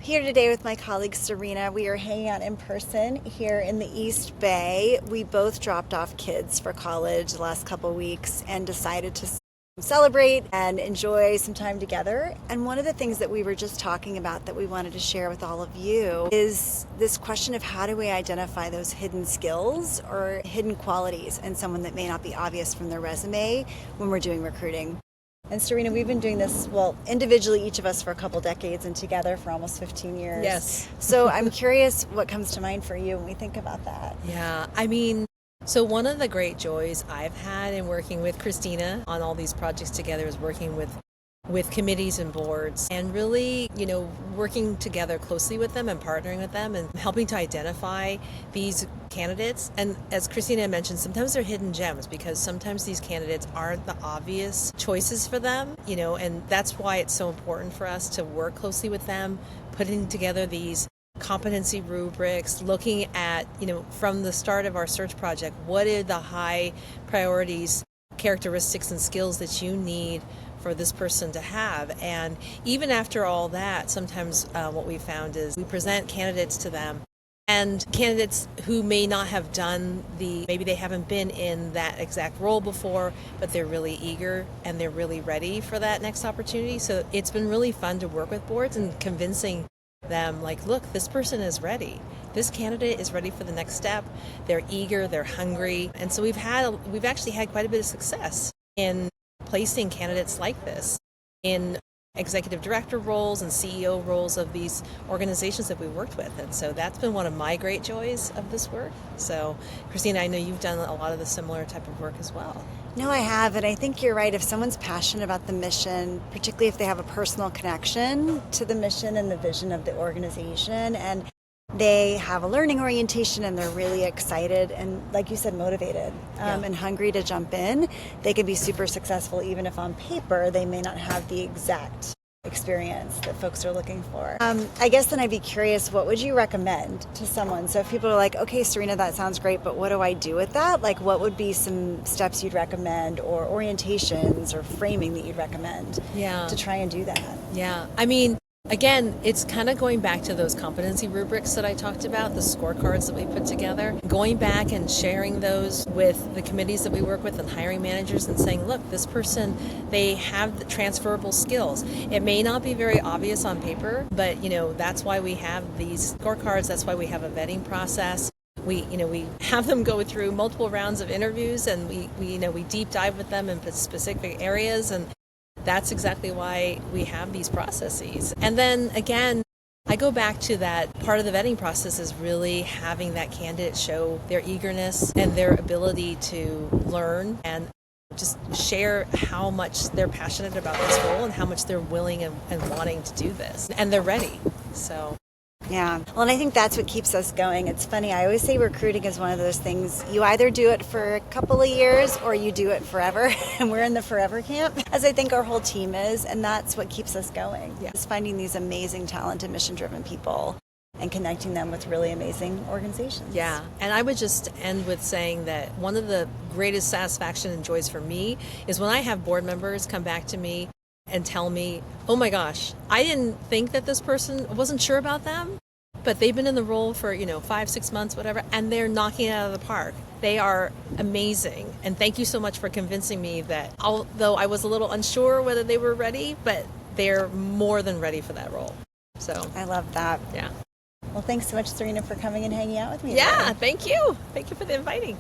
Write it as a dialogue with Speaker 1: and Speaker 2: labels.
Speaker 1: Here today with my colleague Serena. We are hanging out in person here in the East Bay. We both dropped off kids for college the last couple weeks and decided to celebrate and enjoy some time together. And one of the things that we were just talking about that we wanted to share with all of you is this question of how do we identify those hidden skills or hidden qualities in someone that may not be obvious from their resume when we're doing recruiting. And Serena, we've been doing this, well, individually, each of us for a couple decades and together for almost 15 years.
Speaker 2: Yes.
Speaker 1: So I'm curious what comes to mind for you when we think about that.
Speaker 2: Yeah, so one of the great joys I've had in working with Christina on all these projects together is working with committees and boards and really, working together closely with them and partnering with them and helping to identify these candidates. And as Christina mentioned, sometimes they're hidden gems because sometimes these candidates aren't the obvious choices for them, and that's why it's so important for us to work closely with them, putting together these competency rubrics, looking at, from the start of our search project, what are the high priorities, characteristics, and skills that you need for this person to have. And even after all that, sometimes what we found is we present candidates to them, and candidates who may not have done maybe they haven't been in that exact role before, but they're really eager and they're really ready for that next opportunity. So it's been really fun to work with boards and convincing them, like, look, this person is ready. This candidate is ready for the next step. They're eager, they're hungry. And so we've actually had quite a bit of success in placing candidates like this in executive director roles and CEO roles of these organizations that we worked with. And so that's been one of my great joys of this work. So Christina, I know you've done a lot of the similar type of work as well.
Speaker 1: No, I have, and I think you're right. If someone's passionate about the mission, particularly if they have a personal connection to the mission and the vision of the organization, and they have a learning orientation and they're really excited and, like you said, motivated and hungry to jump in, they can be super successful even if on paper they may not have the exact experience that folks are looking for. I guess then I'd be curious, what would you recommend to someone? So if people are like, okay, Serena, that sounds great, but what do I do with that? Like, what would be some steps you'd recommend or orientations or framing that you'd recommend to try and do that?
Speaker 2: Yeah. Again, it's kind of going back to those competency rubrics that I talked about, the scorecards that we put together, going back and sharing those with the committees that we work with and hiring managers and saying, look, this person, they have the transferable skills. It may not be very obvious on paper, but, that's why we have these scorecards. That's why we have a vetting process. We have them go through multiple rounds of interviews, and we deep dive with them in specific areas, and that's exactly why we have these processes. And then again, I go back to that part of the vetting process is really having that candidate show their eagerness and their ability to learn and just share how much they're passionate about this role and how much they're willing and wanting to do this. And they're ready. So.
Speaker 1: Yeah. Well, and I think that's what keeps us going. It's funny. I always say recruiting is one of those things. You either do it for a couple of years or you do it forever. And we're in the forever camp, as I think our whole team is. And that's what keeps us going. Yeah. Is finding these amazing, talented, mission-driven people and connecting them with really amazing organizations.
Speaker 2: Yeah. And I would just end with saying that one of the greatest satisfaction and joys for me is when I have board members come back to me and tell me, oh my gosh, I didn't think that this person, wasn't sure about them, but they've been in the role for, 5-6 months, whatever, and they're knocking it out of the park. They are amazing. And thank you so much for convincing me that although I was a little unsure whether they were ready, but they're more than ready for that role. So
Speaker 1: I love that.
Speaker 2: Yeah.
Speaker 1: Well, thanks so much, Serena, for coming and hanging out with me
Speaker 2: Yeah,
Speaker 1: today.
Speaker 2: thank you. Thank you for the inviting.